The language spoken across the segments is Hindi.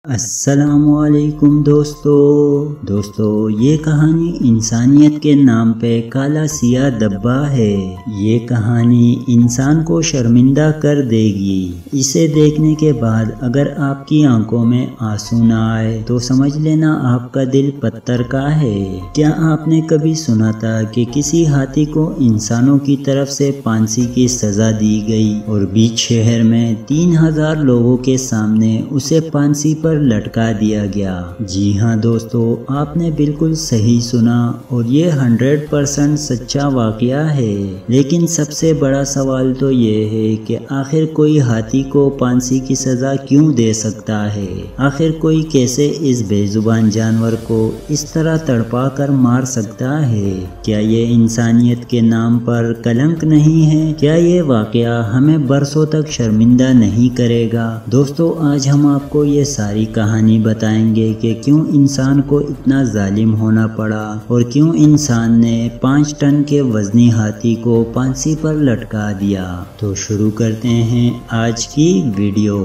अस्सलामुअलैकुम दोस्तों ये कहानी इंसानियत के नाम पे काला सिया डब्बा है। ये कहानी इंसान को शर्मिंदा कर देगी। इसे देखने के बाद अगर आपकी आंखों में आंसू ना आए तो समझ लेना आपका दिल पत्थर का है। क्या आपने कभी सुना था कि किसी हाथी को इंसानों की तरफ से फांसी की सजा दी गई और बीच शहर में 3000 लोगों के सामने उसे फांसी पर लटका दिया गया। जी हाँ दोस्तों, आपने बिल्कुल सही सुना और ये 100% सच्चा वाकया है। लेकिन सबसे बड़ा सवाल तो ये है कि आखिर कोई हाथी को फांसी की सजा क्यों दे सकता है? आखिर कोई कैसे इस बेजुबान जानवर को इस तरह तड़पा कर मार सकता है? क्या ये इंसानियत के नाम पर कलंक नहीं है? क्या ये वाकया हमें बरसों तक शर्मिंदा नहीं करेगा? दोस्तों, आज हम आपको ये सारी कहानी बताएंगे कि क्यों इंसान को इतना जालिम होना पड़ा और क्यों इंसान ने 5 टन के वजनी हाथी को फांसी पर लटका दिया। तो शुरू करते हैं आज की वीडियो।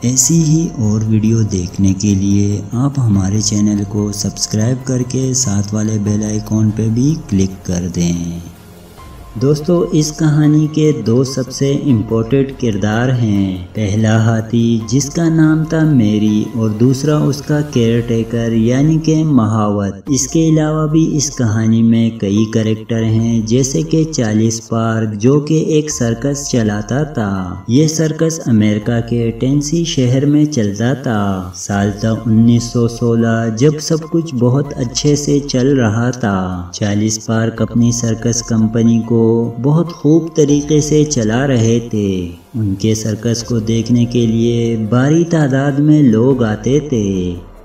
ऐसी ही और वीडियो देखने के लिए आप हमारे चैनल को सब्सक्राइब करके साथ वाले बेल आइकॉन पे भी क्लिक कर दें। दोस्तों, इस कहानी के 2 सबसे इम्पोर्टेंट किरदार हैं। पहला हाथी जिसका नाम था मेरी और दूसरा उसका केयर टेकर यानी कि महावत। इसके अलावा भी इस कहानी में कई कैरेक्टर हैं, जैसे कि चार्ली स्पार्क जो कि एक सर्कस चलाता था। ये सर्कस अमेरिका के टेनेसी शहर में चलता था। साल था 1916 जब सब कुछ बहुत अच्छे से चल रहा था। चार्ली स्पार्क अपनी सर्कस कंपनी को बहुत खूब तरीके से चला रहे थे। उनके सर्कस को देखने के लिए भारी तादाद में लोग आते थे।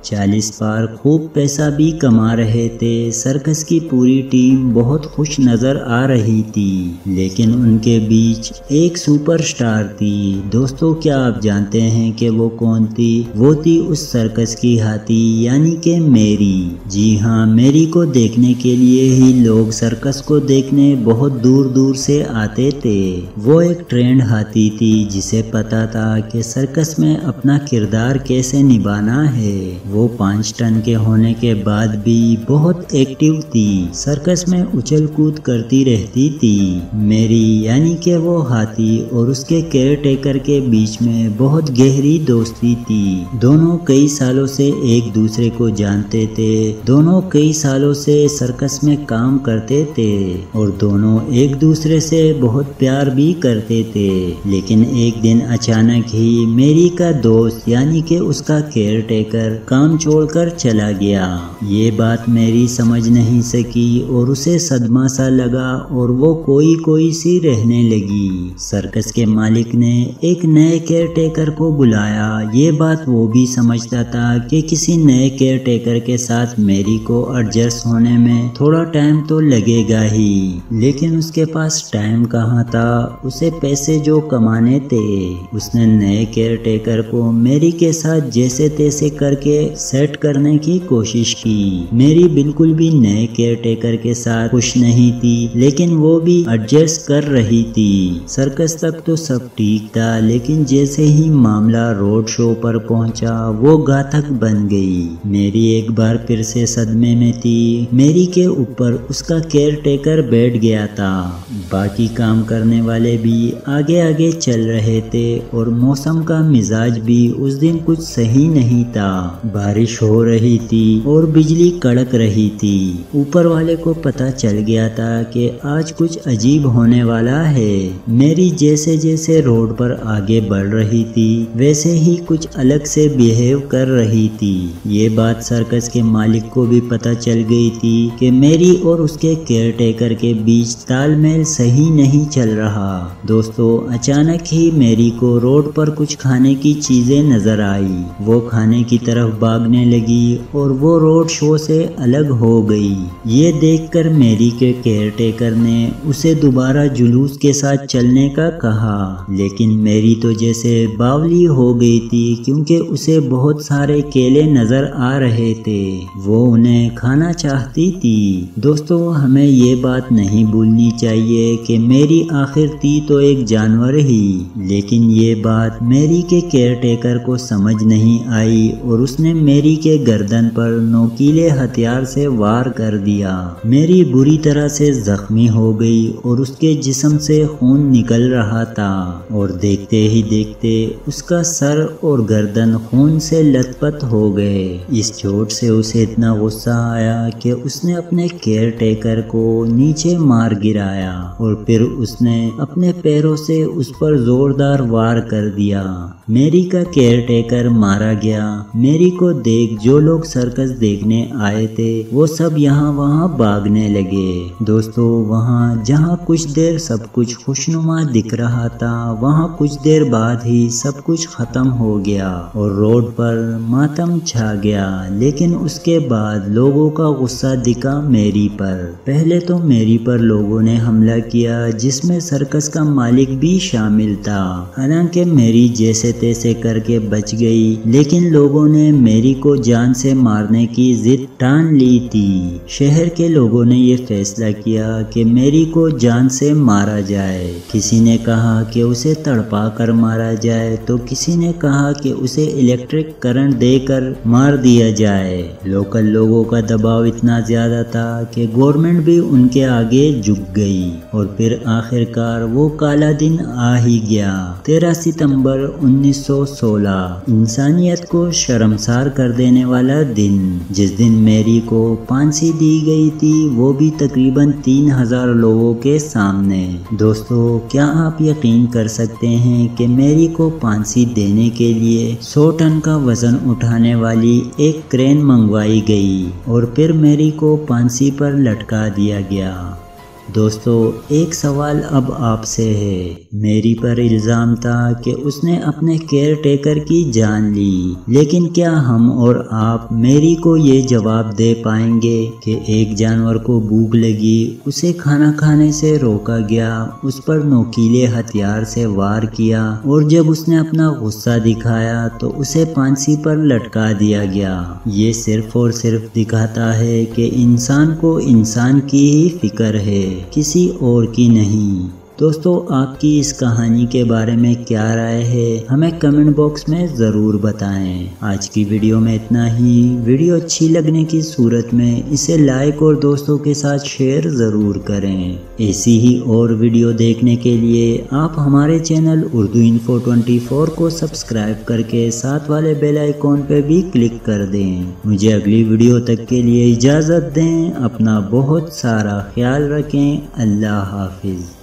चार्ली स्पार्क खूब पैसा भी कमा रहे थे। सर्कस की पूरी टीम बहुत खुश नजर आ रही थी। लेकिन उनके बीच एक सुपरस्टार थी। दोस्तों, क्या आप जानते हैं कि वो कौन थी? वो थी उस सर्कस की हाथी यानी कि मेरी। जी हाँ, मेरी को देखने के लिए ही लोग सर्कस को देखने बहुत दूर दूर से आते थे। वो एक ट्रेंड हाथी थी जिसे पता था कि सर्कस में अपना किरदार कैसे निभाना है। वो 5 टन के होने के बाद भी बहुत एक्टिव थी। सर्कस में उछल कूद करती रहती थी। मेरी यानी कि वो हाथी और उसके केयर टेकर के बीच में बहुत गहरी दोस्ती थी। दोनों कई सालों से एक दूसरे को जानते थे। दोनों कई सालों से सर्कस में काम करते थे और दोनों एक दूसरे से बहुत प्यार भी करते थे। लेकिन एक दिन अचानक ही मेरी का दोस्त यानी कि उसका केयर टेकर काम छोड़कर चला गया। ये बात मेरी समझ नहीं सकी और उसे सदमा सा लगा और वो कोई सी रहने लगी। सर्कस के मालिक ने एक नए केयर टेकर को बुलाया। ये बात वो भी समझता था कि किसी नए केयर टेकर के साथ मेरी को एडजस्ट होने में थोड़ा टाइम तो लगेगा ही। लेकिन उसके पास टाइम कहाँ था, उसे पैसे जो कमाने थे। उसने नए केयर टेकर को मेरी के साथ जैसे तैसे करके सेट करने की कोशिश की। मेरी बिल्कुल भी नए केयर टेकर के साथ खुश नहीं थी, लेकिन वो भी एडजस्ट कर रही थी। सर्कस तक तो सब ठीक था, लेकिन जैसे ही मामला रोड शो पर पहुंचा वो घातक बन गई। मेरी एक बार फिर से सदमे में थी। मेरी के ऊपर उसका केयर टेकर बैठ गया था। बाकी काम करने वाले भी आगे आगे चल रहे थे और मौसम का मिजाज भी उस दिन कुछ सही नहीं था। बारिश हो रही थी और बिजली कड़क रही थी। ऊपर वाले को पता चल गया था कि आज कुछ अजीब होने वाला है। मेरी जैसे जैसे रोड पर आगे बढ़ रही थी वैसे ही कुछ अलग से बिहेव कर रही थी। ये बात सर्कस के मालिक को भी पता चल गई थी कि मेरी और उसके केयर टेकर के बीच तालमेल सही नहीं चल रहा। दोस्तों, अचानक ही मेरी को रोड पर कुछ खाने की चीजें नजर आई। वो खाने की तरफ भागने लगी और वो रोड शो से अलग हो गई। ये देखकर मैरी के केयरटेकर ने उसे दोबारा जुलूस के साथ चलने का कहा, लेकिन मैरी तो जैसे बावली हो गई थी क्योंकि उसे बहुत सारे केले नजर आ रहे थे। वो उन्हें खाना चाहती थी। दोस्तों, हमें ये बात नहीं भूलनी चाहिए कि मैरी आखिर थी तो एक जानवर ही, लेकिन ये बात मैरी के केयरटेकर को समझ नहीं आई और उसने मैरी के गर्दन पर नोकीले हथियार से वार कर दिया। मैरी बुरी तरह से जख्मी हो गई और उसके जिस्म से खून निकल रहा था और देखते ही देखते उसका सर और गर्दन खून से लथपथ हो गए। इस चोट से उसे इतना गुस्सा आया कि उसने अपने केयरटेकर को नीचे मार गिराया और फिर उसने अपने पैरों से उस पर जोरदार वार कर दिया। मैरी का केयरटेकर मारा गया। मैरी को देख जो लोग सर्कस देखने आए थे वो सब यहाँ वहाँ भागने लगे। दोस्तों, वहाँ जहाँ कुछ देर सब कुछ खुशनुमा दिख रहा था, वहाँ कुछ देर बाद ही सब कुछ खत्म हो गया और रोड पर मातम छा गया। लेकिन उसके बाद लोगों का गुस्सा दिखा मैरी पर। पहले तो मैरी पर लोगों ने हमला किया जिसमें सर्कस का मालिक भी शामिल था। हालांकि मैरी जैसे तैसे करके बच गई, लेकिन लोगों ने मैरी को जान से मारने की जिद ठान ली थी। शहर के लोगों ने ये फैसला किया कि मैरी को जान से मारा जाए। किसी ने कहा कि उसे तड़पा कर मारा जाए तो किसी ने कहा कि उसे इलेक्ट्रिक करंट देकर मार दिया जाए। लोकल लोगों का दबाव इतना ज्यादा था कि गवर्नमेंट भी उनके आगे झुक गई और फिर आखिरकार वो काला दिन आ ही गया। 13 सितंबर 1916, इंसानियत को शर्मसार कर देने वाला दिन। जिस दिन मैरी को फांसी दी गई थी वो भी तकरीबन 3000 लोगों के सामने। दोस्तों, क्या आप यकीन कर सकते हैं कि मैरी को फांसी देने के लिए 100 टन का वजन उठाने वाली एक क्रेन मंगवाई गई और फिर मैरी को फांसी पर लटका दिया गया। दोस्तों, एक सवाल अब आपसे है। मैरी पर इल्ज़ाम था कि उसने अपने केयरटेकर की जान ली, लेकिन क्या हम और आप मैरी को ये जवाब दे पाएंगे कि एक जानवर को भूख लगी, उसे खाना खाने से रोका गया, उस पर नोकीले हथियार से वार किया और जब उसने अपना गुस्सा दिखाया तो उसे फांसी पर लटका दिया गया। ये सिर्फ और सिर्फ दिखाता है कि इंसान को इंसान की ही फिक्र है, किसी और की नहीं। दोस्तों, आपकी इस कहानी के बारे में क्या राय है हमें कमेंट बॉक्स में ज़रूर बताएं। आज की वीडियो में इतना ही। वीडियो अच्छी लगने की सूरत में इसे लाइक और दोस्तों के साथ शेयर ज़रूर करें। ऐसी ही और वीडियो देखने के लिए आप हमारे चैनल उर्दू इन्फो 24 को सब्सक्राइब करके साथ वाले बेल आइकॉन पे भी क्लिक कर दें। मुझे अगली वीडियो तक के लिए इजाज़त दें। अपना बहुत सारा ख्याल रखें। अल्लाह हाफिज़।